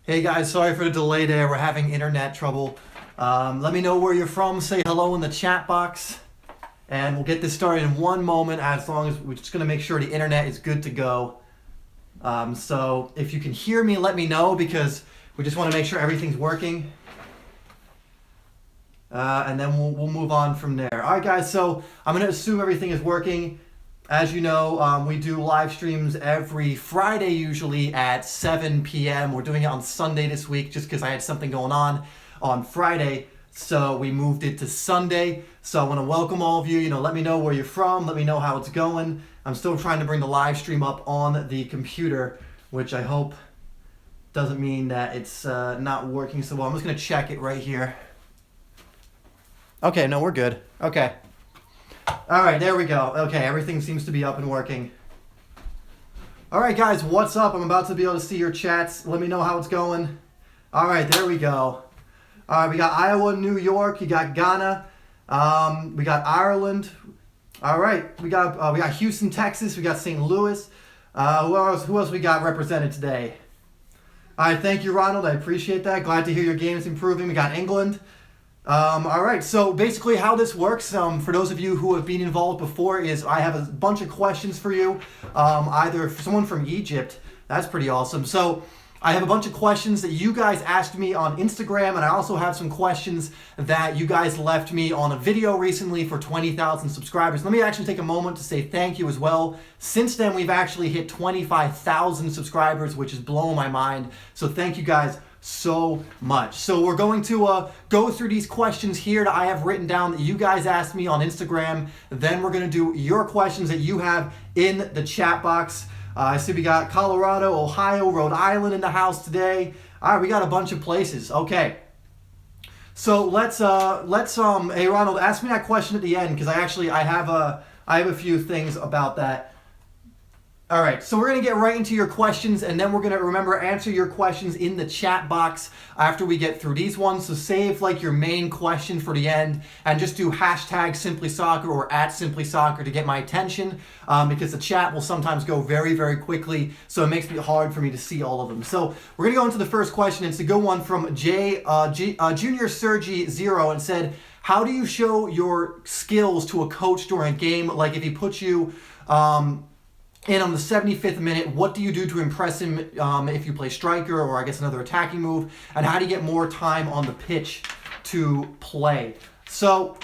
Hey guys, sorry for the delay there. We're having internet trouble. Let me know where you're from. Say hello in the chat box. And we'll get this started in one moment as long as we're just going to make sure the internet is good to go. So if you can hear me, let me know because we just want to make sure everything's working. And then we'll move on from there. All right, guys, so I'm going to assume everything is working. As you know, we do live streams every Friday usually at 7 p.m. We're doing it on Sunday this week just because I had something going on Friday. So we moved it to Sunday. So I want to welcome all of you. Let me know where you're from. Let me know how it's going. I'm still trying to bring the live stream up on the computer, which I hope doesn't mean that it's not working so well. I'm just going to check it right here. Okay, no, we're good. Okay. All right, there we go. Okay, everything seems to be up and working. All right, guys, what's up? I'm about to be able to see your chats. Let me know how it's going. All right, there we go. All right, we got Iowa, New York. You got Ghana. We got Ireland. All right, we got Houston, Texas. We got St. Louis. Who else we got represented today? All right, thank you, Ronald. I appreciate that. Glad to hear your game is improving. We got England. All right, so basically how this works, for those of you who have been involved before, is I have a bunch of questions for you, either for someone from Egypt. That's pretty awesome. So I have a bunch of questions that you guys asked me on Instagram, and I also have some questions that you guys left me on a video recently for 20,000 subscribers. Let me actually take a moment to say thank you as well. Since then, we've actually hit 25,000 subscribers, which is blowing my mind. So thank you guys so much. So we're going to go through these questions here that I have written down that you guys asked me on Instagram. Then we're going to do your questions that you have in the chat box. I see we got Colorado, Ohio, Rhode Island in the house today. All right, we got a bunch of places. Okay. So let's hey Ronald, ask me that question at the end because I have a few things about that. All right, so we're going to get right into your questions, and then we're going to remember answer your questions in the chat box after we get through these ones. So save like your main question for the end, and just do hashtag SimplySoccer or at SimplySoccer to get my attention, because the chat will sometimes go very, very quickly, so it makes it hard for me to see all of them. So we're going to go into the first question. It's a good one from Junior Sergi 0, and said, how do you show your skills to a coach during a game? Like if he puts you and on the 75th minute, what do you do to impress him if you play striker or I guess another attacking move? And how do you get more time on the pitch to play? So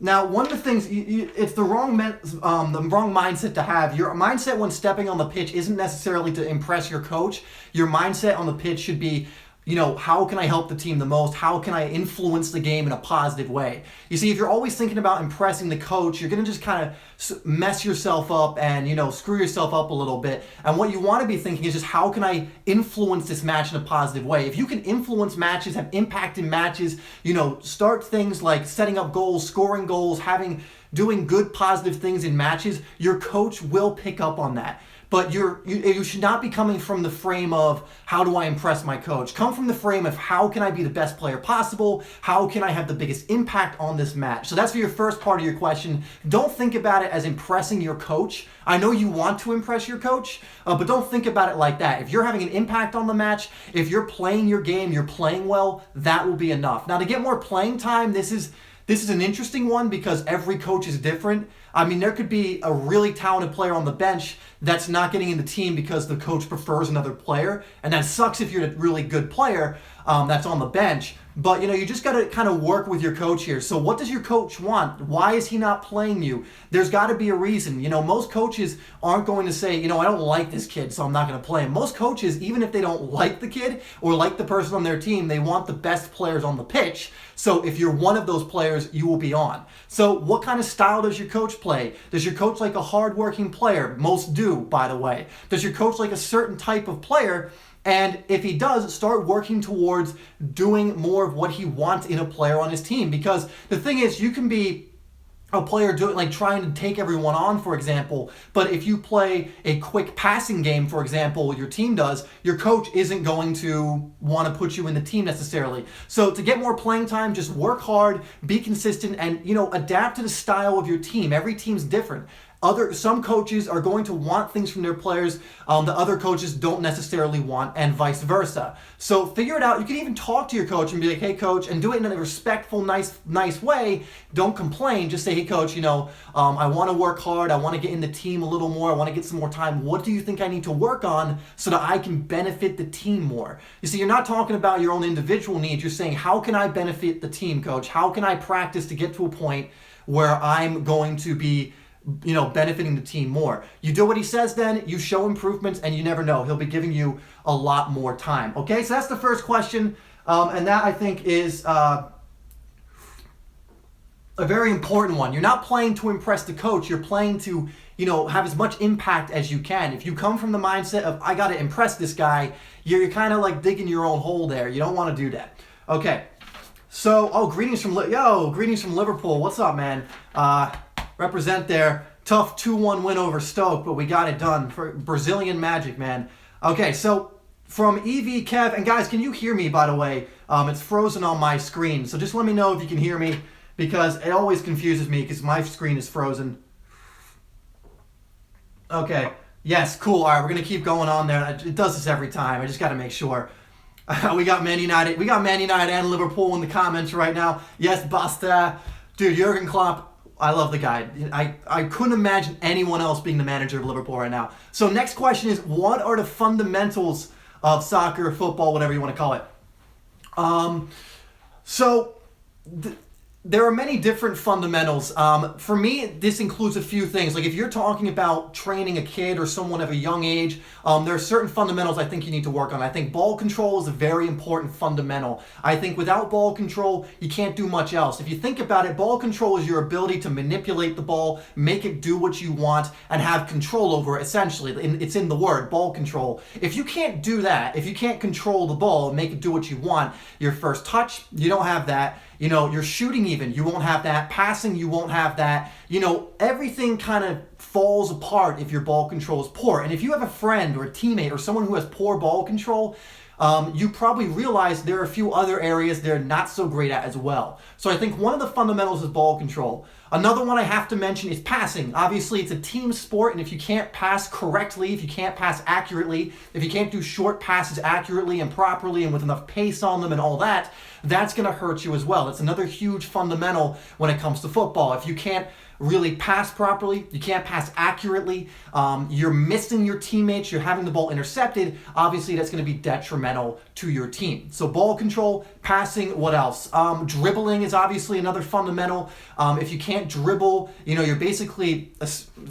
now one of the things, it's the wrong mindset to have. Your mindset when stepping on the pitch isn't necessarily to impress your coach. Your mindset on the pitch should be, how can I help the team the most? How can I influence the game in a positive way? You see, if you're always thinking about impressing the coach, you're going to just kind of mess yourself up and, screw yourself up a little bit. And what you want to be thinking is just how can I influence this match in a positive way? If you can influence matches, have impact in matches, start things like setting up goals, scoring goals, doing good positive things in matches, your coach will pick up on that. But you should not be coming from the frame of how do I impress my coach. Come from the frame of how can I be the best player possible? How can I have the biggest impact on this match? So that's for your first part of your question. Don't think about it as impressing your coach. I know you want to impress your coach, but don't think about it like that. If you're having an impact on the match, if you're playing your game, you're playing well, that will be enough. Now to get more playing time, this is an interesting one because every coach is different. I mean, there could be a really talented player on the bench that's not getting in the team because the coach prefers another player. And that sucks if you're a really good player that's on the bench. But, you just got to kind of work with your coach here. So what does your coach want? Why is he not playing you? There's got to be a reason. Most coaches aren't going to say, I don't like this kid, so I'm not going to play him. Most coaches, even if they don't like the kid or like the person on their team, they want the best players on the pitch. So if you're one of those players, you will be on. So what kind of style does your coach play? Does your coach like a hardworking player? Most do, by the way. Does your coach like a certain type of player? And if he does, start working towards doing more of what he wants in a player on his team. Because the thing is, you can be a player trying to take everyone on, for example, but if you play a quick passing game, for example, your team does, your coach isn't going to want to put you in the team necessarily. So to get more playing time, just work hard, be consistent, and adapt to the style of your team. Every team's different. Some coaches are going to want things from their players that other coaches don't necessarily want, and vice versa. So figure it out. You can even talk to your coach and be like, hey coach, and do it in a respectful, nice way. Don't complain. Just say, hey coach, I want to work hard. I want to get in the team a little more. I want to get some more time. What do you think I need to work on so that I can benefit the team more? You see, you're not talking about your own individual needs. You're saying, how can I benefit the team, coach? How can I practice to get to a point where I'm going to be benefiting the team more? You do what he says, then you show improvements, and you never know, he'll be giving you a lot more time. Okay, so that's the first question, and that I think is a very important one. You're not playing to impress the coach. You're playing to have as much impact as you can. If you come from the mindset of I got to impress this guy, you're kind of like digging your own hole there. You don't want to do that. Okay, so greetings from Liverpool. What's up, man? Represent there. Tough 2-1 win over Stoke, but we got it done for Brazilian magic, man. Okay, so from EV Kev, and guys, can you hear me, by the way? It's frozen on my screen, so just let me know if you can hear me, because it always confuses me because my screen is frozen. Okay, yes, cool. All right, we're going to keep going on there. It does this every time. I just got to make sure. We got Man United. We got Man United and Liverpool in the comments right now. Yes, basta. Dude, Jurgen Klopp, I love the guy. I couldn't imagine anyone else being the manager of Liverpool right now. So next question is, what are the fundamentals of soccer, football, whatever you want to call it? There are many different fundamentals. For me, this includes a few things. Like if you're talking about training a kid or someone of a young age, there are certain fundamentals I think you need to work on. I think ball control is a very important fundamental. I think without ball control, you can't do much else. If you think about it, ball control is your ability to manipulate the ball, make it do what you want, and have control over it, essentially. It's in the word, ball control. If you can't do that, if you can't control the ball and make it do what you want, your first touch, you don't have that. Your shooting even, you won't have that. Passing, you won't have that. Everything kind of falls apart if your ball control is poor. And if you have a friend or a teammate or someone who has poor ball control, you probably realize there are a few other areas they're not so great at as well. So I think one of the fundamentals is ball control. Another one I have to mention is passing. Obviously, it's a team sport, and if you can't pass correctly, if you can't pass accurately, if you can't do short passes accurately and properly and with enough pace on them and all that, that's going to hurt you as well. It's another huge fundamental when it comes to football. If you can't really pass properly, you can't pass accurately, you're missing your teammates, you're having the ball intercepted, obviously that's going to be detrimental to your team. So ball control, passing, what else? Dribbling is obviously another fundamental. If you can't dribble, you're basically a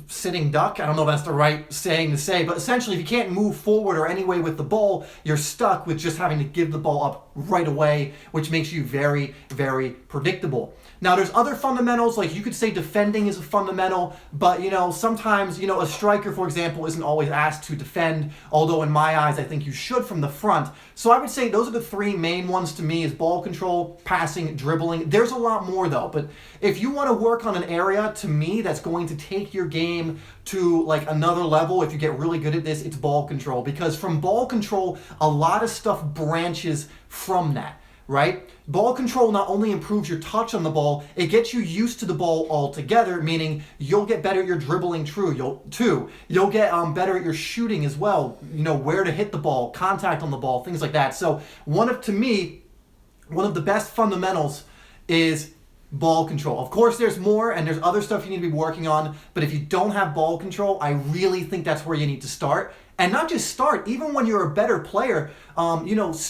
sitting duck. I don't know if that's the right saying to say, but essentially if you can't move forward or any way with the ball, you're stuck with just having to give the ball up right away, which makes you very, very predictable. Now, there's other fundamentals, like you could say defending is a fundamental, but, sometimes, a striker, for example, isn't always asked to defend, although in my eyes, I think you should from the front. So I would say those are the three main ones to me, is ball control, passing, dribbling. There's a lot more, though, but if you want to work on an area, to me, that's going to take your game to, like, another level, if you get really good at this, it's ball control, because from ball control, a lot of stuff branches from that. Right? Ball control not only improves your touch on the ball, it gets you used to the ball altogether, meaning you'll get better at your dribbling you'll get better at your shooting as well, where to hit the ball, contact on the ball, things like that. So to me, one of the best fundamentals is ball control. Of course, there's more and there's other stuff you need to be working on, but if you don't have ball control, I really think that's where you need to start. And not just start, even when you're a better player,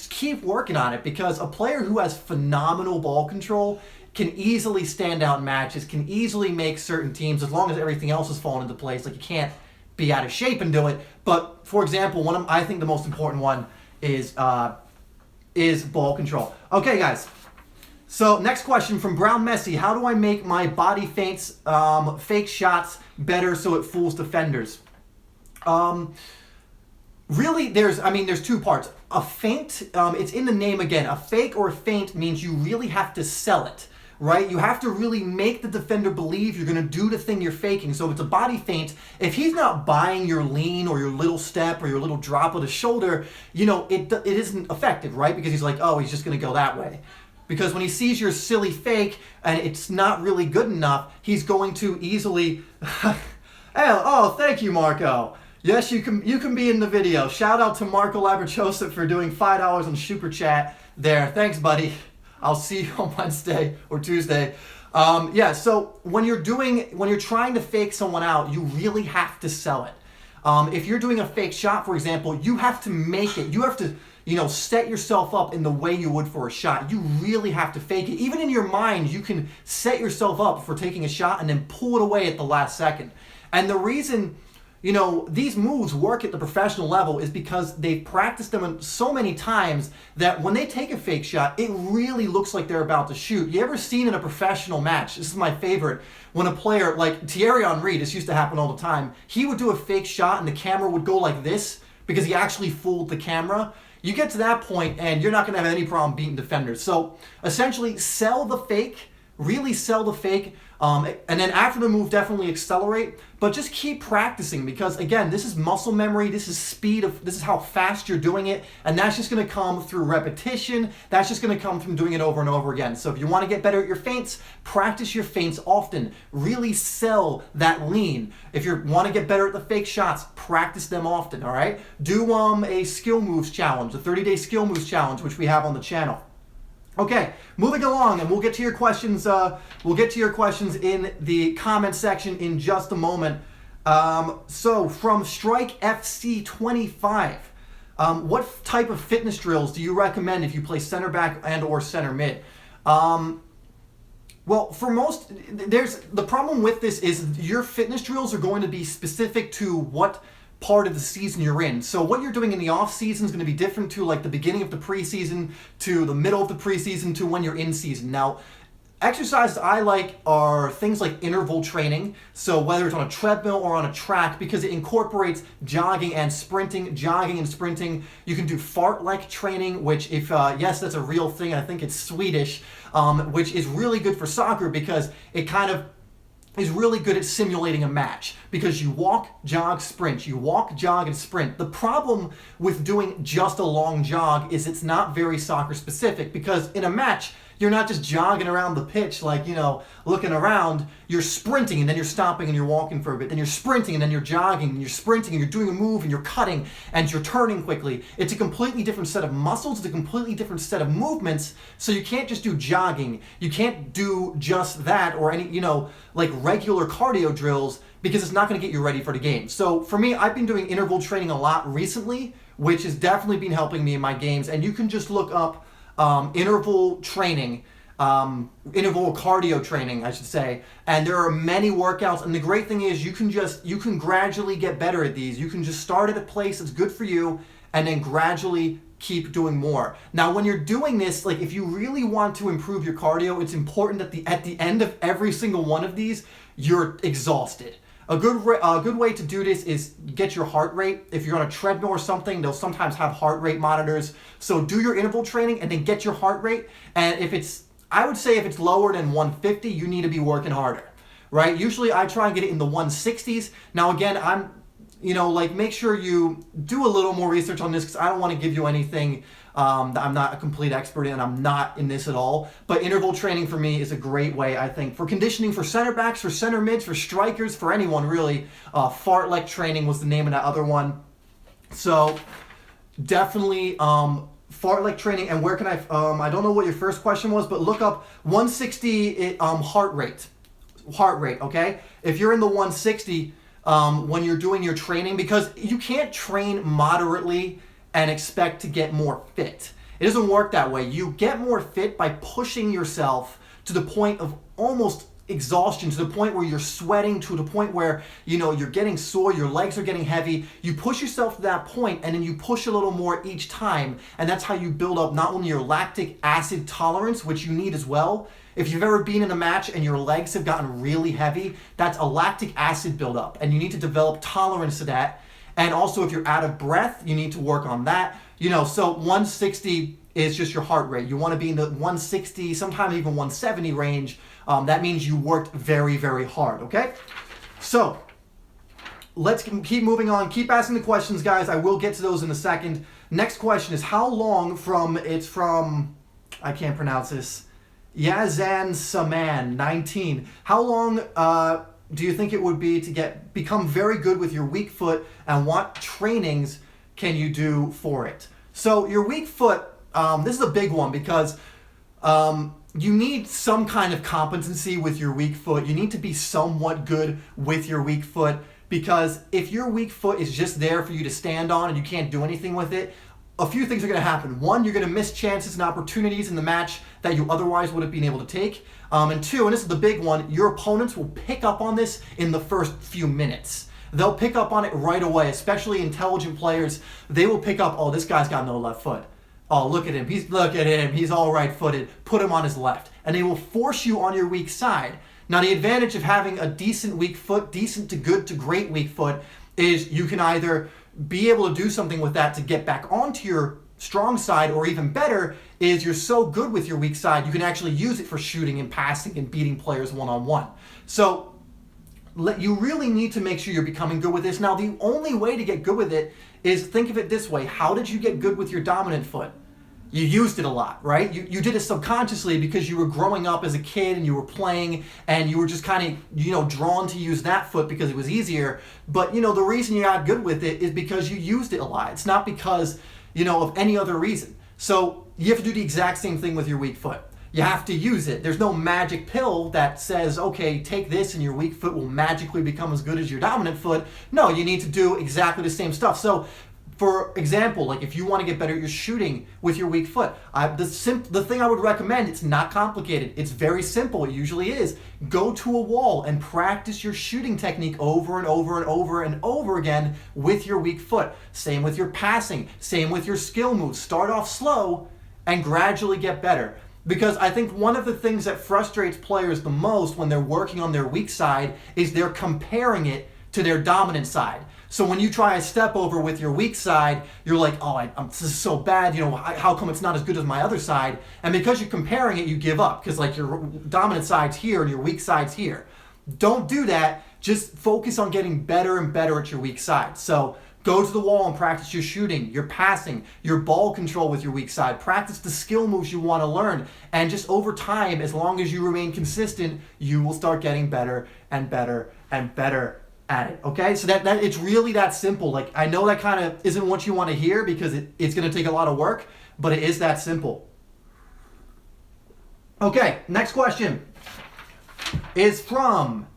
keep working on it, because a player who has phenomenal ball control can easily stand out in matches, can easily make certain teams, as long as everything else is falling into place. Like, you can't be out of shape and do it. But, for example, I think the most important one is ball control. Okay, guys. So, next question from Brown Messi. How do I make my body feints, fake shots better so it fools defenders? Really, there's two parts. A feint, it's in the name again. A fake or a feint means you really have to sell it, right? You have to really make the defender believe you're going to do the thing you're faking. So if it's a body feint, if he's not buying your lean or your little step or your little drop of the shoulder, it isn't effective, right? Because he's like, oh, he's just going to go that way. Because when he sees your silly fake and it's not really good enough, he's going to easily... Oh, thank you, Marco. Yes, you can be in the video. Shout out to Marco Labrachosa for doing $5 on Super Chat there. Thanks, buddy. I'll see you on Wednesday or Tuesday. Yeah, so when you're trying to fake someone out, you really have to sell it. If you're doing a fake shot, for example, you have to make it. You have to, set yourself up in the way you would for a shot. You really have to fake it. Even in your mind, you can set yourself up for taking a shot and then pull it away at the last second. And the reason, these moves work at the professional level is because they've practiced them so many times that when they take a fake shot, it really looks like they're about to shoot. You ever seen in a professional match, this is my favorite, when a player, like Thierry Henry, this used to happen all the time, he would do a fake shot and the camera would go like this because he actually fooled the camera. You get to that point and you're not going to have any problem beating defenders. So essentially, sell the fake, really sell the fake, and then after the move, definitely accelerate, but just keep practicing because, again, this is muscle memory, this is speed, this is how fast you're doing it, and that's just going to come through repetition, that's just going to come from doing it over and over again. So if you want to get better at your feints, practice your feints often, really sell that lean. If you want to get better at the fake shots, practice them often, all right? Do a skill moves challenge, a 30-day skill moves challenge, which we have on the channel. Okay, moving along, and we'll get to your questions. We'll get to your questions in the comment section in just a moment. So from Strike FC 25, what type of fitness drills do you recommend if you play center back and/or center mid? Well, for most, the problem with this is your fitness drills are going to be specific to what part of the season you're in. So what you're doing in the off season is going to be different to like the beginning of the preseason, to the middle of the preseason, to when you're in season. Now, exercises I like are things like interval training. So whether it's on a treadmill or on a track, because it incorporates jogging and sprinting. You can do fartlek training, which yes, that's a real thing. I think it's Swedish, which is really good for soccer because it kind of is really good at simulating a match because you walk, jog, sprint. You walk, jog, and sprint. The problem with doing just a long jog is it's not very soccer specific because in a match, you're not just jogging around the pitch like, looking around. You're sprinting and then you're stopping and you're walking for a bit. Then you're sprinting and then you're jogging and you're sprinting and you're doing a move and you're cutting and you're turning quickly. It's a completely different set of muscles. It's a completely different set of movements. So you can't just do jogging. You can't do just that or any, like regular cardio drills because it's not going to get you ready for the game. So for me, I've been doing interval training a lot recently, which has definitely been helping me in my games. And you can just look up interval training, interval cardio training, I should say. And there are many workouts. And the great thing is you can gradually get better at these. You can just start at a place that's good for you and then gradually keep doing more. Now, when you're doing this, like if you really want to improve your cardio, it's important that at the end of every single one of these, you're exhausted. A good way to do this is get your heart rate. If you're on a treadmill or something, they'll sometimes have heart rate monitors. So do your interval training and then get your heart rate. And I would say if it's lower than 150, you need to be working harder, right? Usually I try and get it in the 160s. Now again, make sure you do a little more research on this because I don't want to give you anything that I'm not a complete expert in. I'm not in this at all. But interval training for me is a great way, I think, for conditioning for center backs, for center mids, for strikers, for anyone really. Fartlek training was the name of that other one. So definitely fartlek training. And where can I don't know what your first question was, but look up 160 heart rate, okay? If you're in the 160 when you're doing your training, because you can't train moderately and expect to get more fit. It doesn't work that way. You get more fit by pushing yourself to the point of almost exhaustion, to the point where you're sweating, to the point where you're getting sore, your legs are getting heavy. You push yourself to that point and then you push a little more each time, and that's how you build up not only your lactic acid tolerance, which you need as well. If you've ever been in a match and your legs have gotten really heavy, that's a lactic acid buildup, and you need to develop tolerance to that. And also, if you're out of breath, you need to work on that. So 160 is just your heart rate. You want to be in the 160, sometimes even 170 range. That means you worked very, very hard, okay? So let's keep moving on. Keep asking the questions, guys. I will get to those in a second. Next question is how long from, I can't pronounce this, Yazan Saman, 19. How long do you think it would be to become very good with your weak foot, and what trainings can you do for it? So your weak foot, this is a big one because you need some kind of competency with your weak foot. You need to be somewhat good with your weak foot, because if your weak foot is just there for you to stand on and you can't do anything with it, a few things are going to happen. One, you're going to miss chances and opportunities in the match that you otherwise would have been able to take. And two, and this is the big one, your opponents will pick up on this in the first few minutes. They'll pick up on it right away, especially intelligent players. They will pick up, oh, this guy's got no left foot. Oh, look at him. He's all right-footed. Put him on his left. And they will force you on your weak side. Now, the advantage of having a decent weak foot, decent to good to great weak foot, is you can either be able to do something with that to get back onto your strong side, or even better, is you're so good with your weak side, you can actually use it for shooting and passing and beating players one-on-one. So you really need to make sure you're becoming good with this. Now, the only way to get good with it is, think of it this way. How did you get good with your dominant foot? You used it a lot, right? You did it subconsciously because you were growing up as a kid and you were playing and you were just kind of, drawn to use that foot because it was easier. But, the reason you got good with it is because you used it a lot. It's not because, of any other reason. So you have to do the exact same thing with your weak foot. You have to use it. There's no magic pill that says, okay, take this and your weak foot will magically become as good as your dominant foot. No, you need to do exactly the same stuff. So, for example, like if you want to get better at your shooting with your weak foot, the thing I would recommend, it's not complicated. It's very simple. It usually is. Go to a wall and practice your shooting technique over and over and over and over again with your weak foot. Same with your passing. Same with your skill moves. Start off slow and gradually get better. Because I think one of the things that frustrates players the most when they're working on their weak side is they're comparing it to their dominant side. So when you try a step over with your weak side, you're like, oh, this is so bad, how come it's not as good as my other side? And because you're comparing it, you give up, because like your dominant side's here and your weak side's here. Don't do that. Just focus on getting better and better at your weak side. So go to the wall and practice your shooting, your passing, your ball control with your weak side. Practice the skill moves you want to learn. And just over time, as long as you remain consistent, you will start getting better and better and better at it. Okay, so that it's really that simple. Like, I know that kind of isn't what you want to hear because it's going to take a lot of work, but it is that simple. Okay, next question is from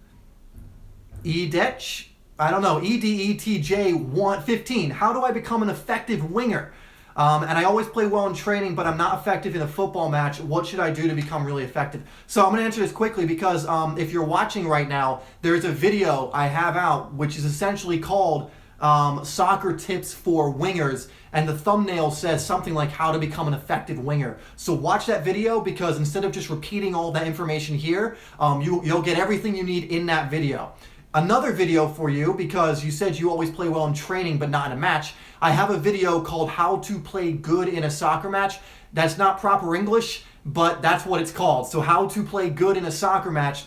Edetch. I don't know, EDETJ15. How do I become an effective winger? And I always play well in training, but I'm not effective in a football match. What should I do to become really effective? So I'm going to answer this quickly because if you're watching right now, there's a video I have out which is essentially called Soccer Tips for Wingers, and the thumbnail says something like how to become an effective winger. So watch that video, because instead of just repeating all that information here, you'll get everything you need in that video. Another video for you, because you said you always play well in training but not in a match. I have a video called How to Play Good in a Soccer Match. That's not proper English, but that's what it's called. So How to Play Good in a Soccer Match.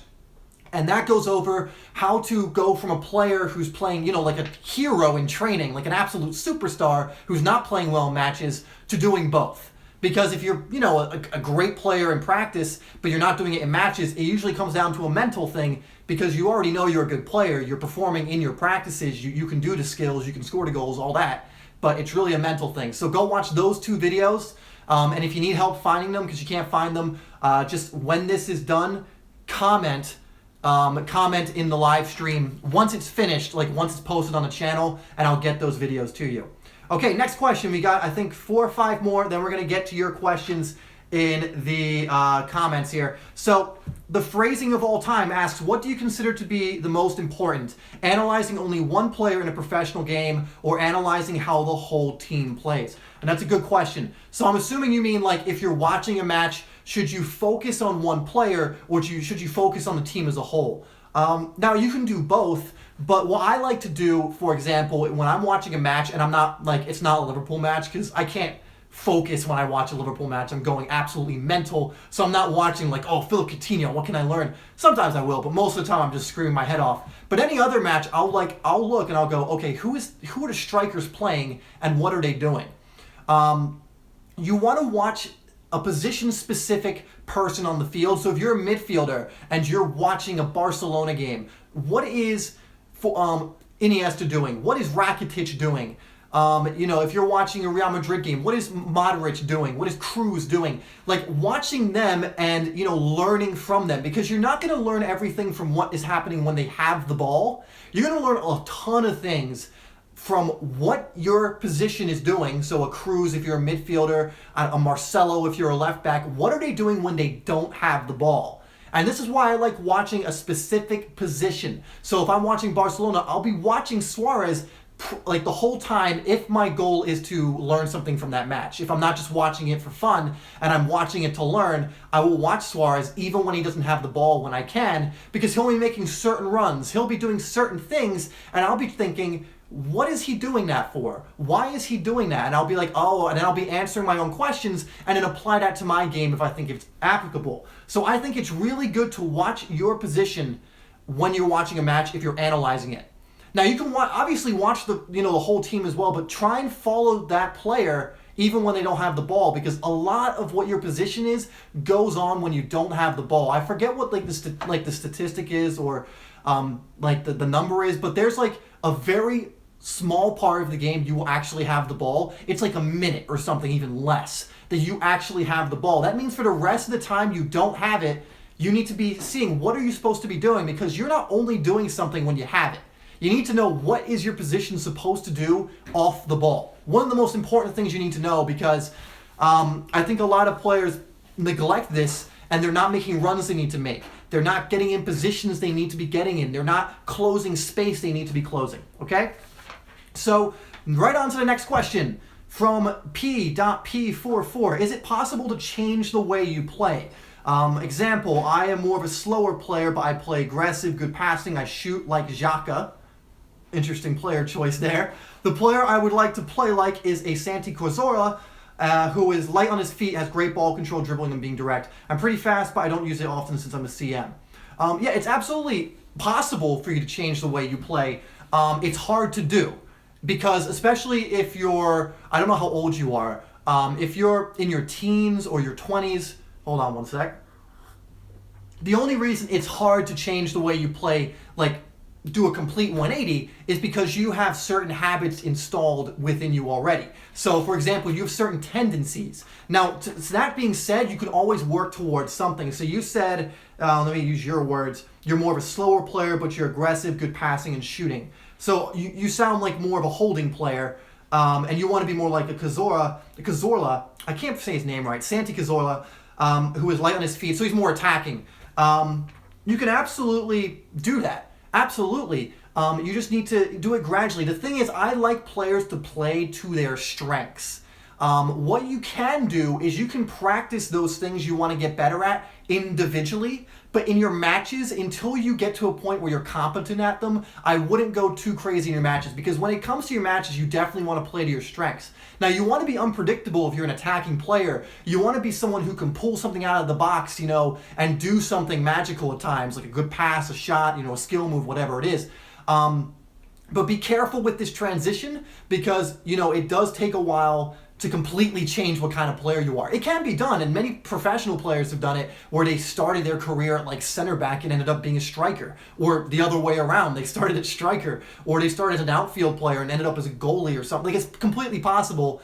And that goes over how to go from a player who's playing, like a hero in training, like an absolute superstar who's not playing well in matches, to doing both. Because if you're, a great player in practice, but you're not doing it in matches, it usually comes down to a mental thing, because you already know you're a good player, you're performing in your practices, you can do the skills, you can score the goals, all that, but it's really a mental thing. So go watch those two videos, and if you need help finding them, because you can't find them, just when this is done, comment in the live stream once it's finished, like once it's posted on the channel, and I'll get those videos to you. Okay, next question. We got, I think, 4 or 5 more, then we're going to get to your questions in the comments here. So the phrasing of all time asks, what do you consider to be the most important? Analyzing only one player in a professional game, or analyzing how the whole team plays? And that's a good question. So I'm assuming you mean, like, if you're watching a match, should you focus on one player, or should you focus on the team as a whole? Now, you can do both, but what I like to do, for example, when I'm watching a match, and I'm not, like, it's not a Liverpool match, because I can't focus when I watch a Liverpool match. I'm going absolutely mental, so I'm not watching like, oh, Philip Coutinho, what can I learn? Sometimes I will, but most of the time I'm just screaming my head off. But any other match, I'll look and I'll go, okay, who are the strikers playing and what are they doing? You want to watch a position-specific person on the field. So if you're a midfielder and you're watching a Barcelona game, what is Iniesta doing? What is Rakitic doing? If you're watching a Real Madrid game, what is Modric doing? What is Cruz doing? Like watching them and, learning from them, because you're not going to learn everything from what is happening when they have the ball. You're going to learn a ton of things from what your position is doing. So a Cruz if you're a midfielder, a Marcelo if you're a left back, what are they doing when they don't have the ball? And this is why I like watching a specific position. So if I'm watching Barcelona, I'll be watching Suarez like the whole time if my goal is to learn something from that match. If I'm not just watching it for fun and I'm watching it to learn, I will watch Suarez even when he doesn't have the ball when I can, because he'll be making certain runs, he'll be doing certain things, and I'll be thinking, what is he doing that for? Why is he doing that? And I'll be like, oh, and then I'll be answering my own questions and then apply that to my game if I think it's applicable. So I think it's really good to watch your position when you're watching a match if you're analyzing it. Now you can obviously watch the whole team as well, but try and follow that player even when they don't have the ball, because a lot of what your position is goes on when you don't have the ball. I forget what the statistic is or the number is, but there's like a very small part of the game you will actually have the ball. It's like a minute or something, even less, that you actually have the ball. That means for the rest of the time you don't have it, you need to be seeing what are you supposed to be doing, because you're not only doing something when you have it. You need to know what is your position supposed to do off the ball. One of the most important things you need to know, because I think a lot of players neglect this and they're not making runs they need to make. They're not getting in positions they need to be getting in. They're not closing space they need to be closing, okay? So right on to the next question from P.P44. Is it possible to change the way you play? Example, I am more of a slower player, but I play aggressive, good passing. I shoot like Xhaka. Interesting player choice there. The player I would like to play like is a Santi Cazorla, who is light on his feet, has great ball control, dribbling, and being direct. I'm pretty fast, but I don't use it often since I'm a CM. Yeah, it's absolutely possible for you to change the way you play. It's hard to do, because especially if you're, I don't know how old you are, if you're in your teens or your 20s, hold on one sec. The only reason it's hard to change the way you play, like do a complete 180, is because you have certain habits installed within you already. So for example, you have certain tendencies. Now, so that being said, you can always work towards something. So you said, let me use your words, you're more of a slower player, but you're aggressive, good passing and shooting. So you sound like more of a holding player, and you want to be more like a Cazorla, I can't say his name right, Santi Cazorla, who is light on his feet, so he's more attacking. You can absolutely do that. Absolutely. You just need to do it gradually. The thing is, I like players to play to their strengths. What you can do is you can practice those things you want to get better at individually, but in your matches, until you get to a point where you're competent at them, I wouldn't go too crazy in your matches, because when it comes to your matches, you definitely want to play to your strengths. Now, you want to be unpredictable if you're an attacking player. You want to be someone who can pull something out of the box, and do something magical at times, like a good pass, a shot, a skill move, whatever it is. But be careful with this transition, because, it does take a while to completely change what kind of player you are. It can be done, and many professional players have done it, where they started their career at like center back and ended up being a striker, or the other way around. They started at striker, or they started as an outfield player and ended up as a goalie or something. Like, it's completely possible.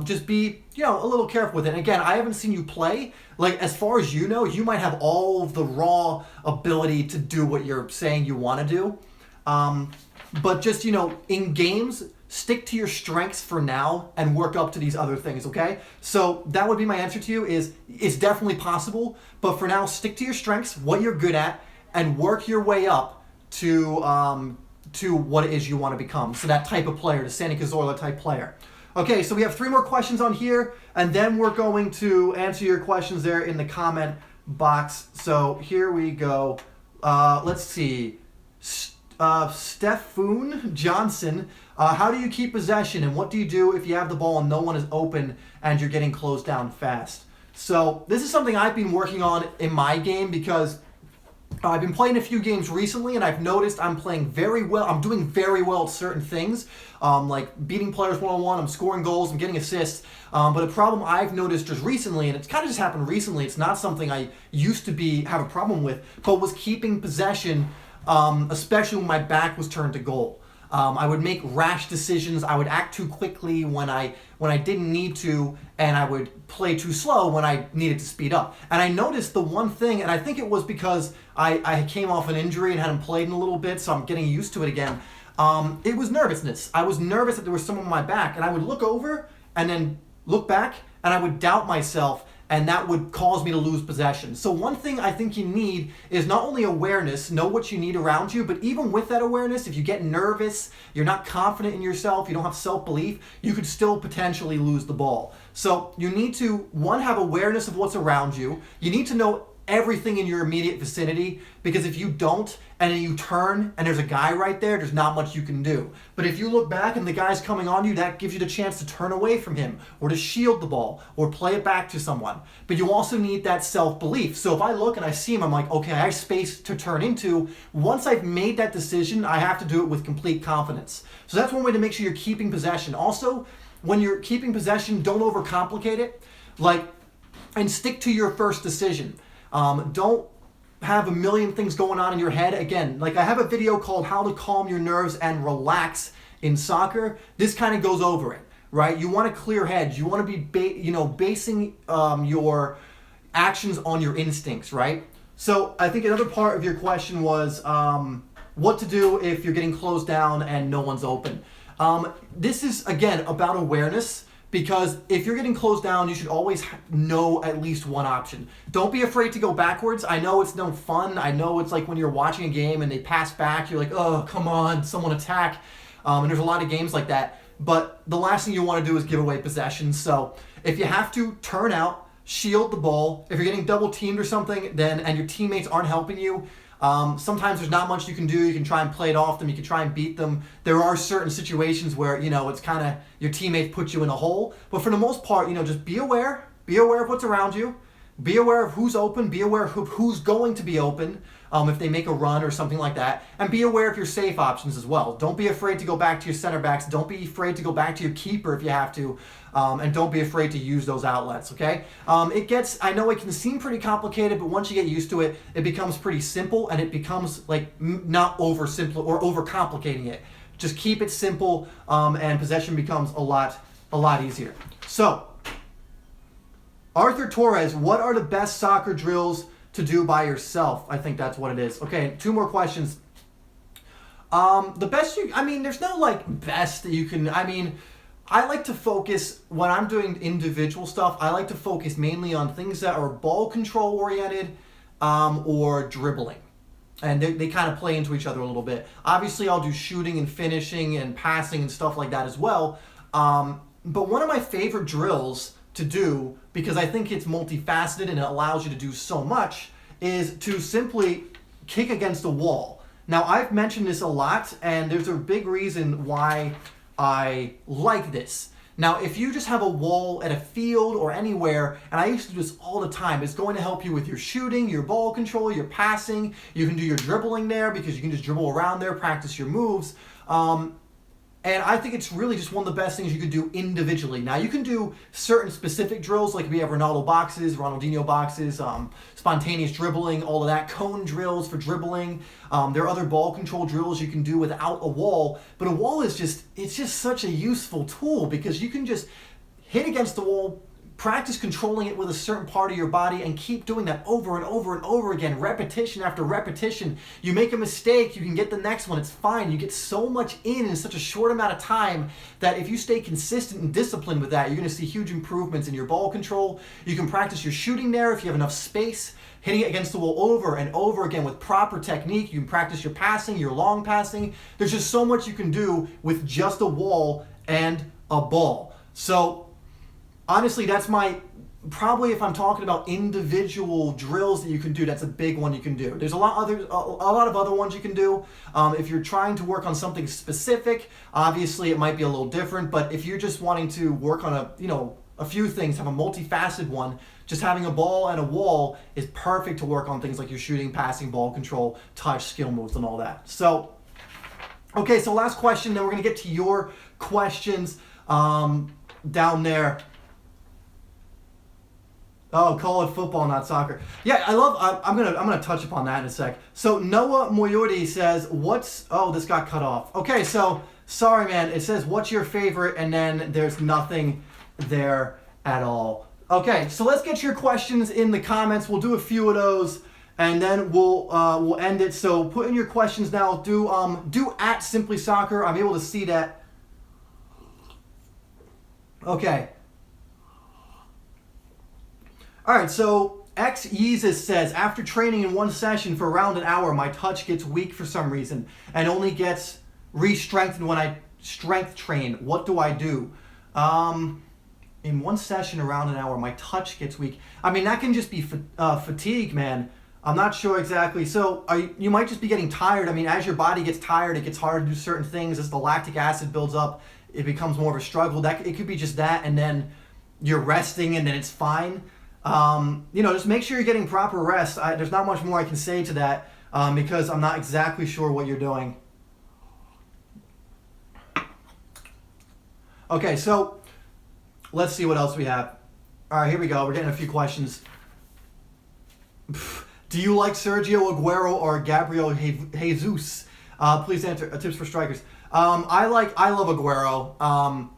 Just be, a little careful with it. And again, I haven't seen you play. Like, as far as you know, you might have all of the raw ability to do what you're saying you want to do. But just, in games, stick to your strengths for now and work up to these other things, okay? So that would be my answer to you, is it's definitely possible, but for now, stick to your strengths, what you're good at, and work your way up to what it is you want to become. So that type of player, the Santi Cazorla type player. Okay, so we have 3 more questions on here, and then we're going to answer your questions there in the comment box. So here we go. Let's see. Stephoon Johnson, how do you keep possession, and what do you do if you have the ball and no one is open and you're getting closed down fast? So this is something I've been working on in my game, because I've been playing a few games recently, and I've noticed I'm playing very well. I'm doing very well at certain things, like beating players one-on-one, I'm scoring goals, I'm getting assists. But a problem I've noticed just recently, and it's kind of just happened recently, it's not something I used to have a problem with, but was keeping possession especially when my back was turned to goal. I would make rash decisions. I would act too quickly when I didn't need to, and I would play too slow when I needed to speed up. And I noticed the one thing, and I think it was because I came off an injury and hadn't played in a little bit, so I'm getting used to it again. It was nervousness. I was nervous that there was someone on my back, and I would look over and then look back, and I would doubt myself, and that would cause me to lose possession. So one thing I think you need is not only awareness, know what you need around you, but even with that awareness, if you get nervous, you're not confident in yourself, you don't have self-belief, you could still potentially lose the ball. So you need to, one, have awareness of what's around you. You need to know everything in your immediate vicinity, because if you don't, and then you turn and there's a guy right there, there's not much you can do. But if you look back and the guy's coming on you, that gives you the chance to turn away from him, or to shield the ball, or play it back to someone. But you also need that self-belief. So if I look and I see him, I'm like, okay, I have space to turn into. Once I've made that decision, I have to do it with complete confidence. So that's one way to make sure you're keeping possession. Also, when you're keeping possession, don't overcomplicate it. And stick to your first decision. Don't have a million things going on in your head. Again, I have a video called How to Calm Your Nerves and Relax in Soccer. This kind of goes over it, right? You want a clear head. You want to be basing your actions on your instincts, right? So I think another part of your question was what to do if you're getting closed down and no one's open. This is, again, about awareness. Because if you're getting closed down, you should always know at least one option. Don't be afraid to go backwards. I know it's no fun. I know it's like when you're watching a game and they pass back, you're like, oh, come on, someone attack. And there's a lot of games like that. But the last thing you want to do is give away possession. So if you have to, turn out, shield the ball. If you're getting double teamed or something, and your teammates aren't helping you, sometimes there's not much you can do. You can try and play it off them. You can try and beat them. There are certain situations where, it's kind of your teammates put you in a hole. But for the most part, just be aware. Be aware of what's around you. Be aware of who's open. Be aware of who's going to be open if they make a run or something like that. And be aware of your safe options as well. Don't be afraid to go back to your center backs. Don't be afraid to go back to your keeper if you have to. And don't be afraid to use those outlets, okay? I know it can seem pretty complicated, but once you get used to it, it becomes pretty simple, and it becomes not oversimple or overcomplicating it. Just keep it simple, and possession becomes a lot easier. So, Arthur Torres, what are the best soccer drills to do by yourself? I think that's what it is. Okay, 2 more questions. The best there's no best that you can, I like to focus, when I'm doing individual stuff, I like to focus mainly on things that are ball control oriented, or dribbling. And they kind of play into each other a little bit. Obviously, I'll do shooting and finishing and passing and stuff like that as well. But one of my favorite drills to do, because I think it's multifaceted and it allows you to do so much, is to simply kick against a wall. Now, I've mentioned this a lot, and there's a big reason why I like this. Now, if you just have a wall at a field or anywhere, and I used to do this all the time, it's going to help you with your shooting, your ball control, your passing. You can do your dribbling there because you can just dribble around there, practice your moves. And I think it's really just one of the best things you could do individually. Now, you can do certain specific drills, like we have Ronaldo boxes, Ronaldinho boxes, spontaneous dribbling, all of that, cone drills for dribbling. There are other ball control drills you can do without a wall. But a wall is it's just such a useful tool, because you can just hit against the wall, practice controlling it with a certain part of your body, and keep doing that over and over and over again, repetition after repetition. You make a mistake, you can get the next one, it's fine. You get so much in such a short amount of time that if you stay consistent and disciplined with that, you're going to see huge improvements in your ball control. You can practice your shooting there if you have enough space, hitting it against the wall over and over again with proper technique. You can practice your passing, your long passing. There's just so much you can do with just a wall and a ball. So honestly, that's probably, if I'm talking about individual drills that you can do, that's a big one you can do. There's a lot of other ones you can do. If you're trying to work on something specific, obviously it might be a little different, but if you're just wanting to work on a few things, have a multifaceted one, just having a ball and a wall is perfect to work on things like your shooting, passing, ball control, touch, skill moves, and all that. So, okay, so last question, then we're going to get to your questions down there. Oh, call it football, not soccer. Yeah, I love. I'm gonna touch upon that in a sec. So Noah Moyordi says, "What's?" Oh, this got cut off. Okay, so sorry, man. It says, "What's your favorite?" And then there's nothing there at all. Okay, so let's get your questions in the comments. We'll do a few of those, and then we'll end it. So put in your questions now. Do at SimplySoccer. I'm able to see that. Okay. All right, so X Yeezus says, after training in one session for around an hour, my touch gets weak for some reason and only gets re-strengthened when I strength train. What do I do? In one session around an hour, my touch gets weak. I mean, that can just be fatigue, man. I'm not sure exactly. So you might just be getting tired. I mean, as your body gets tired, it gets harder to do certain things. As the lactic acid builds up, it becomes more of a struggle. It could be just that, and then you're resting, and then it's fine. Just make sure you're getting proper rest. There's not much more I can say to that because I'm not exactly sure what you're doing. Okay, so let's see what else we have. All right, here we go. We're getting a few questions. Do you like Sergio Aguero or Gabriel Jesus? Please answer. Tips for strikers. I love Aguero.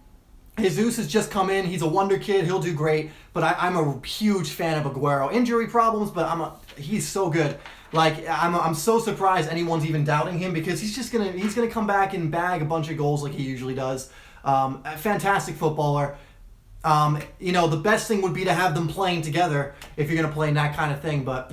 Jesus has just come in. He's a wonder kid. He'll do great. But I'm a huge fan of Aguero. Injury problems, but he's so good. Like I'm so surprised anyone's even doubting him because he's gonna come back and bag a bunch of goals like he usually does. A fantastic footballer. The best thing would be to have them playing together if you're gonna play in that kind of thing. But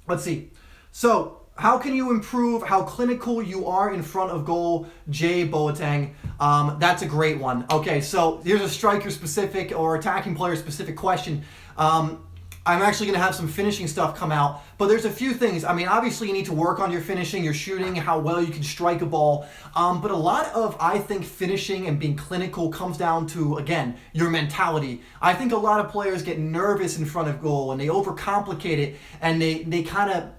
let's see. So, how can you improve how clinical you are in front of goal, Jay Boateng? That's a great one. Okay, so here's a striker-specific or attacking player-specific question. I'm actually going to have some finishing stuff come out, but there's a few things. I mean, obviously you need to work on your finishing, your shooting, how well you can strike a ball. But a lot of, I think, finishing and being clinical comes down to, again, your mentality. I think a lot of players get nervous in front of goal and they overcomplicate it and they kind of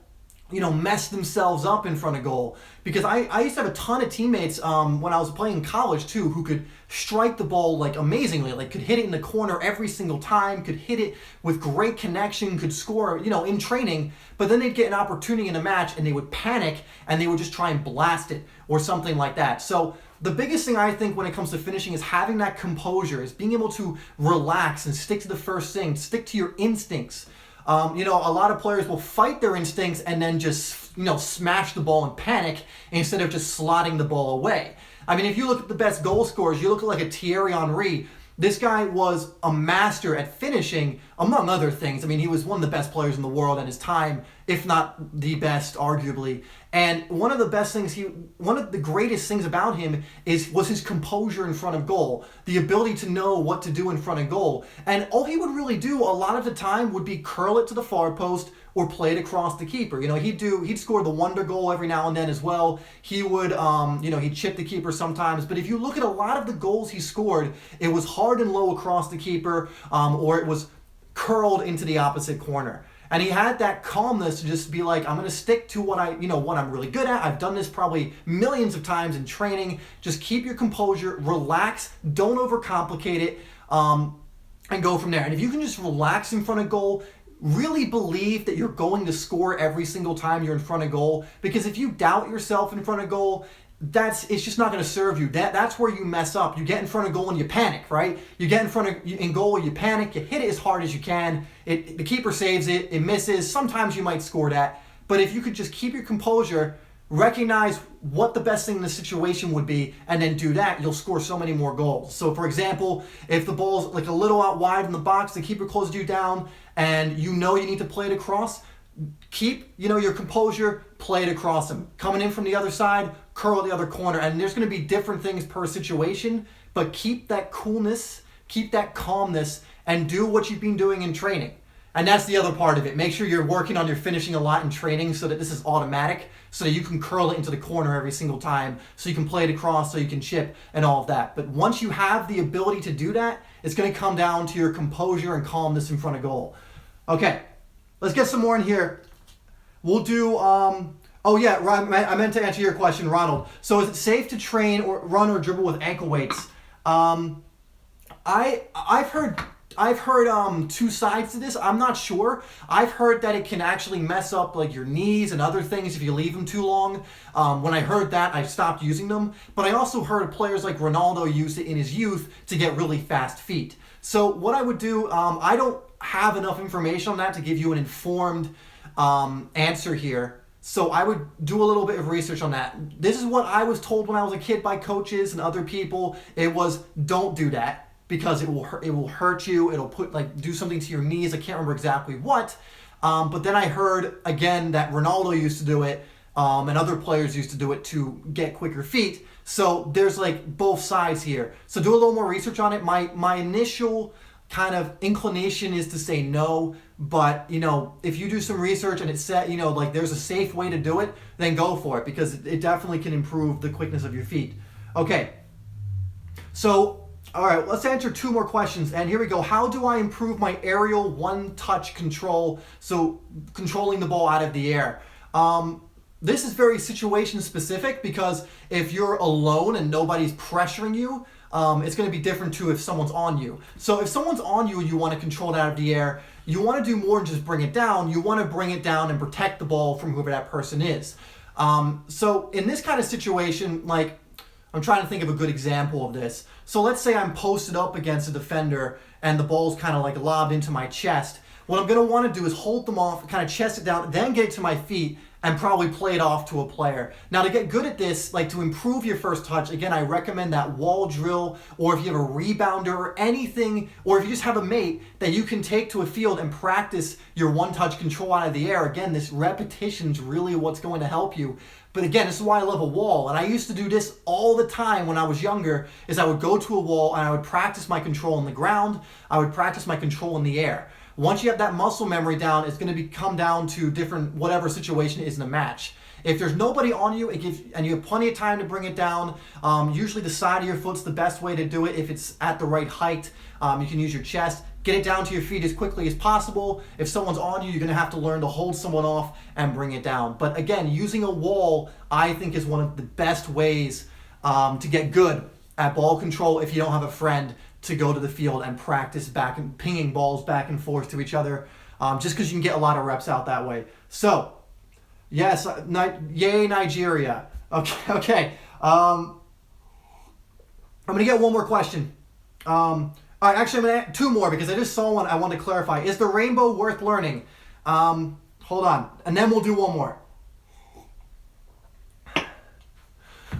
mess themselves up in front of goal. Because I used to have a ton of teammates when I was playing in college too who could strike the ball like amazingly, like could hit it in the corner every single time, could hit it with great connection, could score, in training, but then they'd get an opportunity in a match and they would panic and they would just try and blast it or something like that. So the biggest thing I think when it comes to finishing is having that composure, is being able to relax and stick to the first thing, stick to your instincts. A lot of players will fight their instincts and then just, smash the ball and panic instead of just slotting the ball away. I mean, if you look at the best goal scorers, you look at like a Thierry Henry. This guy was a master at finishing, among other things. I mean, he was one of the best players in the world at his time, if not the best, arguably. And one of the greatest things about him was his composure in front of goal, the ability to know what to do in front of goal. And all he would really do a lot of the time would be curl it to the far post or play it across the keeper. He'd score the wonder goal every now and then as well. He would, he'd chip the keeper sometimes. But if you look at a lot of the goals he scored, it was hard and low across the keeper, or it was curled into the opposite corner. And he had that calmness to just be like, I'm going to stick to what I'm really good at. I've done this probably millions of times in training. Just keep your composure, relax, don't overcomplicate it, and go from there. And if you can just relax in front of goal, really believe that you're going to score every single time you're in front of goal. Because if you doubt yourself in front of goal, it's just not going to serve you. That's where you mess up. You get in front of goal and you panic, right? You get in goal, you panic, you hit it as hard as you can. The keeper saves it, it misses. Sometimes you might score that. But if you could just keep your composure, recognize what the best thing in the situation would be, and then do that, you'll score so many more goals. So for example, if the ball's like a little out wide in the box, the keeper closes you down, and you need to play it across, keep your composure, play it across him. Coming in from the other side, curl the other corner. And there's going to be different things per situation, but keep that coolness, keep that calmness, and do what you've been doing in training. And that's the other part of it. Make sure you're working on your finishing a lot in training so that this is automatic, so that you can curl it into the corner every single time, so you can play it across, so you can chip and all of that. But once you have the ability to do that, it's going to come down to your composure and calmness in front of goal. Okay, let's get some more in here. We'll do, I meant to answer your question, Ronald. So is it safe to train or run or dribble with ankle weights? I've heard I've heard two sides to this. I'm not sure. I've heard that it can actually mess up like your knees and other things if you leave them too long. When I heard that, I stopped using them. But I also heard players like Ronaldo use it in his youth to get really fast feet. So what I would do, I don't have enough information on that to give you an informed answer here. So I would do a little bit of research on that. This is what I was told when I was a kid by coaches and other people. It was, don't do that because it will hurt you. It'll do something to your knees. I can't remember exactly what. But then I heard again that Ronaldo used to do it and other players used to do it to get quicker feet. So there's like both sides here. So do a little more research on it. My initial kind of inclination is to say no, but if you do some research and it's set, like there's a safe way to do it, then go for it because it definitely can improve the quickness of your feet. Okay, so all right, let's answer two more questions, and here we go. How do I improve my aerial one-touch control, so controlling the ball out of the air? This is very situation specific because if you're alone and nobody's pressuring you, it's going to be different too if someone's on you. So if someone's on you and you want to control it out of the air, you want to do more than just bring it down. You want to bring it down and protect the ball from whoever that person is. So in this kind of situation, like I'm trying to think of a good example of this. So let's say I'm posted up against a defender and the ball's kind of like lobbed into my chest. What I'm going to want to do is hold them off, kind of chest it down, then get it to my feet and probably play it off to a player. Now to get good at this, like to improve your first touch, again, I recommend that wall drill, or if you have a rebounder or anything, or if you just have a mate that you can take to a field and practice your one-touch control out of the air. Again, this repetition is really what's going to help you. But again, this is why I love a wall. And I used to do this all the time when I was younger, is I would go to a wall and I would practice my control on the ground. I would practice my control in the air. Once you have that muscle memory down, it's going to come down to different, whatever situation is in a match. If there's nobody on you, and you have plenty of time to bring it down, usually the side of your foot's the best way to do it. If it's at the right height, you can use your chest. Get it down to your feet as quickly as possible. If someone's on you, you're going to have to learn to hold someone off and bring it down. But again, using a wall, I think, is one of the best ways to get good at ball control if you don't have a friend to go to the field and practice back and pinging balls back and forth to each other, just because you can get a lot of reps out that way. So, yes, yay Nigeria. Okay. I'm gonna get one more question. All right, actually, I'm gonna add two more because I just saw one I want to clarify. Is the rainbow worth learning? Hold on, and then we'll do one more.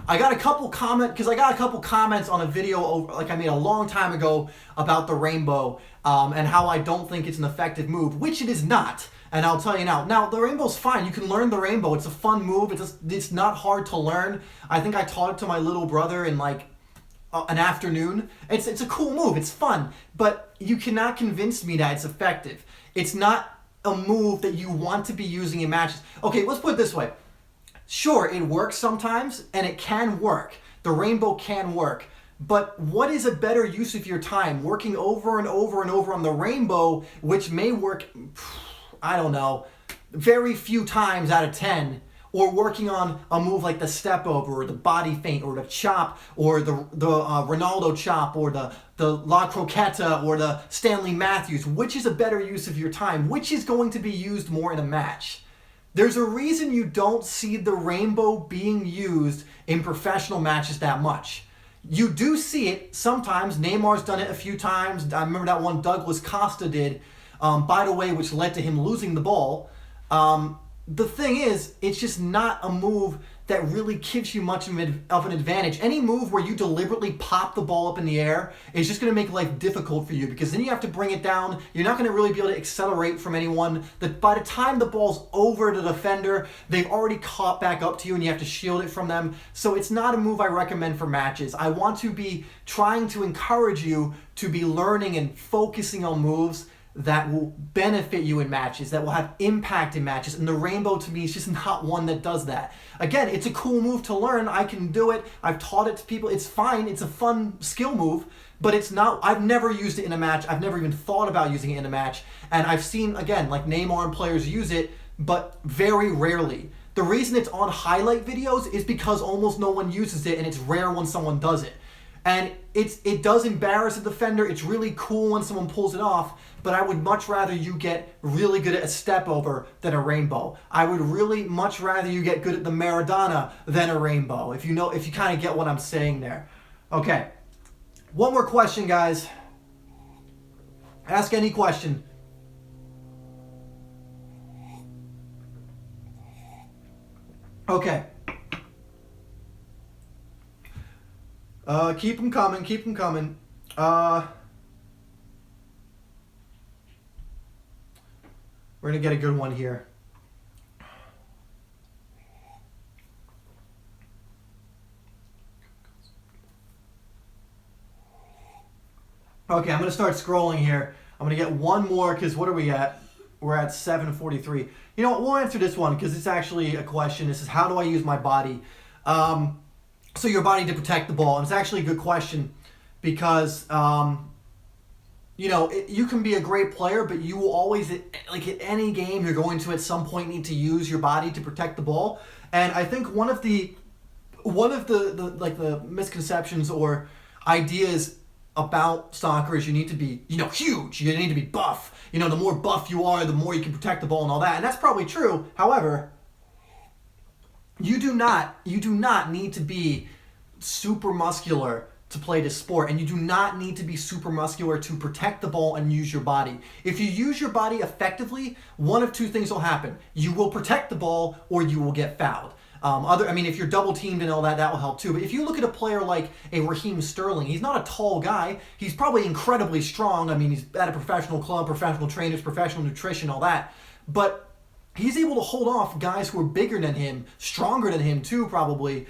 I got a couple comments on a video I made a long time ago about the rainbow and how I don't think it's an effective move, which it is not. And I'll tell you now. Now, the rainbow's fine. You can learn the rainbow. It's a fun move. It's not hard to learn. I think I taught it to my little brother in like an afternoon. It's a cool move. It's fun. But you cannot convince me that it's effective. It's not a move that you want to be using in matches. Okay, let's put it this way. Sure, it works sometimes, and it can work. The rainbow can work. But what is a better use of your time? Working over and over and over on the rainbow, which may work, I don't know, very few times out of 10, or working on a move like the step over, or the body feint, or the chop, or the Ronaldo chop, or the La Croqueta, or the Stanley Matthews. Which is a better use of your time? Which is going to be used more in a match? There's a reason you don't see the rainbow being used in professional matches that much. You do see it sometimes. Neymar's done it a few times. I remember that one Douglas Costa did, by the way, which led to him losing the ball. The thing is, it's just not a move that really gives you much of an advantage. Any move where you deliberately pop the ball up in the air is just going to make life difficult for you, because then you have to bring it down. You're not going to really be able to accelerate from anyone. That by the time the ball's over the defender, they've already caught back up to you and you have to shield it from them. So it's not a move I recommend for matches. I want to be trying to encourage you to be learning and focusing on moves that will benefit you in matches, that will have impact in matches. And the rainbow, to me, is just not one that does that. Again, it's a cool move to learn. I can do it. I've taught it to people. It's fine. It's a fun skill move, but it's not, I've never used it in a match. I've never even thought about using it in a match. And I've seen, again, like Neymar and players use it, but very rarely. The reason it's on highlight videos is because almost no one uses it, and it's rare when someone does it. And it does embarrass the defender. It's really cool when someone pulls it off, but I would much rather you get really good at a step over than a rainbow. I would really much rather you get good at the Maradona than a rainbow, if you kind of get what I'm saying there. Okay. One more question, guys. Ask any question. Okay. Keep them coming. Keep them coming. We're going to get a good one here. Okay, I'm going to start scrolling here. I'm going to get one more because what are we at? We're at 7:43. You know what? We'll answer this one because it's actually a question. This is, how do I use my body? So your body to protect the ball. And it's actually a good question because, you can be a great player, but you will always, like at any game, you're going to at some point need to use your body to protect the ball. And I think one of the misconceptions or ideas about soccer is you need to be, huge. You need to be buff. The more buff you are, the more you can protect the ball and all that. And that's probably true. However, you do not need to be super muscular to play this sport, and you do not need to be super muscular to protect the ball and use your body. If you use your body effectively, one of two things will happen. You will protect the ball or you will get fouled. If you're double teamed and all that, that will help too. But if you look at a player like a Raheem Sterling, he's not a tall guy. He's probably incredibly strong. He's at a professional club, professional trainers, professional nutrition, all that. But he's able to hold off guys who are bigger than him, stronger than him too, probably,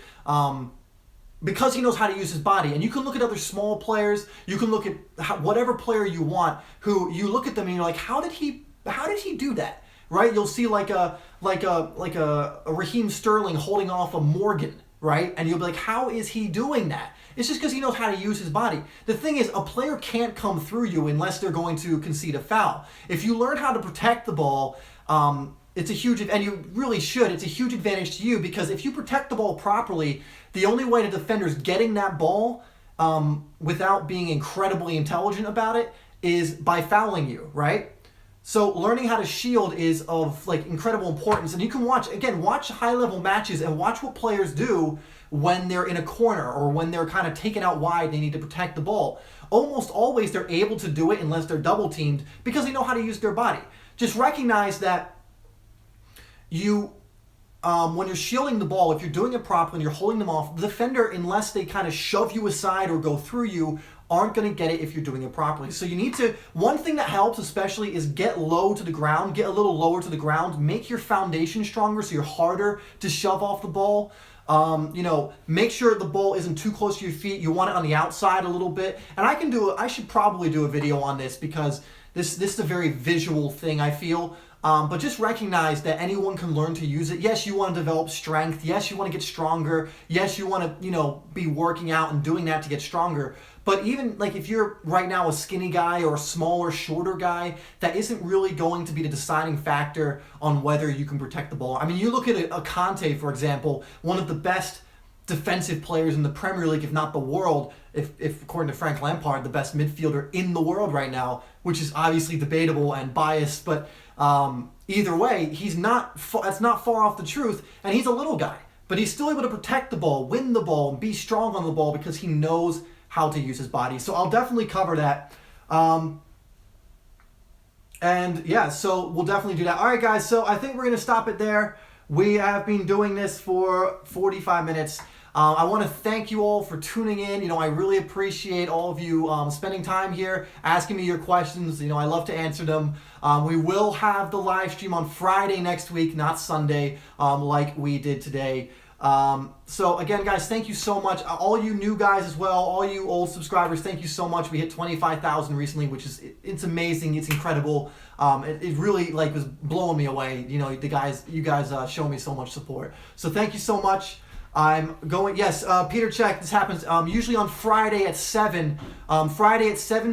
because he knows how to use his body. And you can look at other small players. You can look at whatever player you want, who you look at them and you're like, how did he do that? Right? You'll see like a Raheem Sterling holding off a Morgan, right? And you'll be like, how is he doing that? It's just because he knows how to use his body. The thing is, a player can't come through you unless they're going to concede a foul. If you learn how to protect the ball, it's a huge, and you really should, it's a huge advantage to you, because if you protect the ball properly, the only way the defender's getting that ball without being incredibly intelligent about it is by fouling you, right? So learning how to shield is of incredible importance. And you can watch high-level matches and watch what players do when they're in a corner or when they're kind of taken out wide and they need to protect the ball. Almost always they're able to do it unless they're double-teamed because they know how to use their body. Just recognize that when you're shielding the ball, if you're doing it properly and you're holding them off, the defender, unless they kind of shove you aside or go through you, aren't going to get it if you're doing it properly. So you need to, one thing that helps especially is get low to the ground, get a little lower to the ground, make your foundation stronger so you're harder to shove off the ball. Make sure the ball isn't too close to your feet. You want it on the outside a little bit. And I should probably do a video on this because this is a very visual thing, I feel. But just recognize that anyone can learn to use it. Yes, you want to develop strength. Yes, you want to get stronger. Yes, you want to, be working out and doing that to get stronger. But even if you're right now a skinny guy or a smaller, shorter guy, that isn't really going to be the deciding factor on whether you can protect the ball. You look at a Conte, for example, one of the best defensive players in the Premier League, if not the world, if according to Frank Lampard, the best midfielder in the world right now, which is obviously debatable and biased, but either way, that's not far off the truth, and he's a little guy, but he's still able to protect the ball, win the ball, and be strong on the ball because he knows how to use his body. So I'll definitely cover that. So we'll definitely do that. All right, guys, so I think we're going to stop it there. We have been doing this for 45 minutes. I want to thank you all for tuning in. I really appreciate all of you spending time here, asking me your questions. I love to answer them. We will have the live stream on Friday next week, not Sunday, like we did today. So again, guys, thank you so much. All you new guys as well, all you old subscribers, thank you so much. We hit 25,000 recently, which is, it's amazing. It's incredible. It really was blowing me away. You guys show me so much support. So thank you so much. I'm going, yes, Peter, check, this happens usually on Friday at 7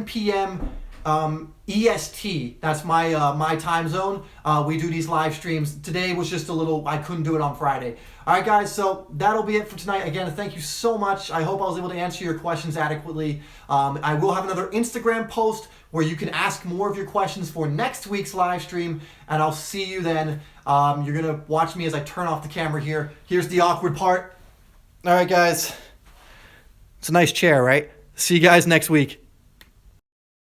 p.m. EST. That's my time zone. We do these live streams. Today was just a little, I couldn't do it on Friday. All right, guys, so that'll be it for tonight. Again, thank you so much. I hope I was able to answer your questions adequately. I will have another Instagram post where you can ask more of your questions for next week's live stream, and I'll see you then. You're going to watch me as I turn off the camera here. Here's the awkward part. All right, guys. It's a nice chair, right? See you guys next week.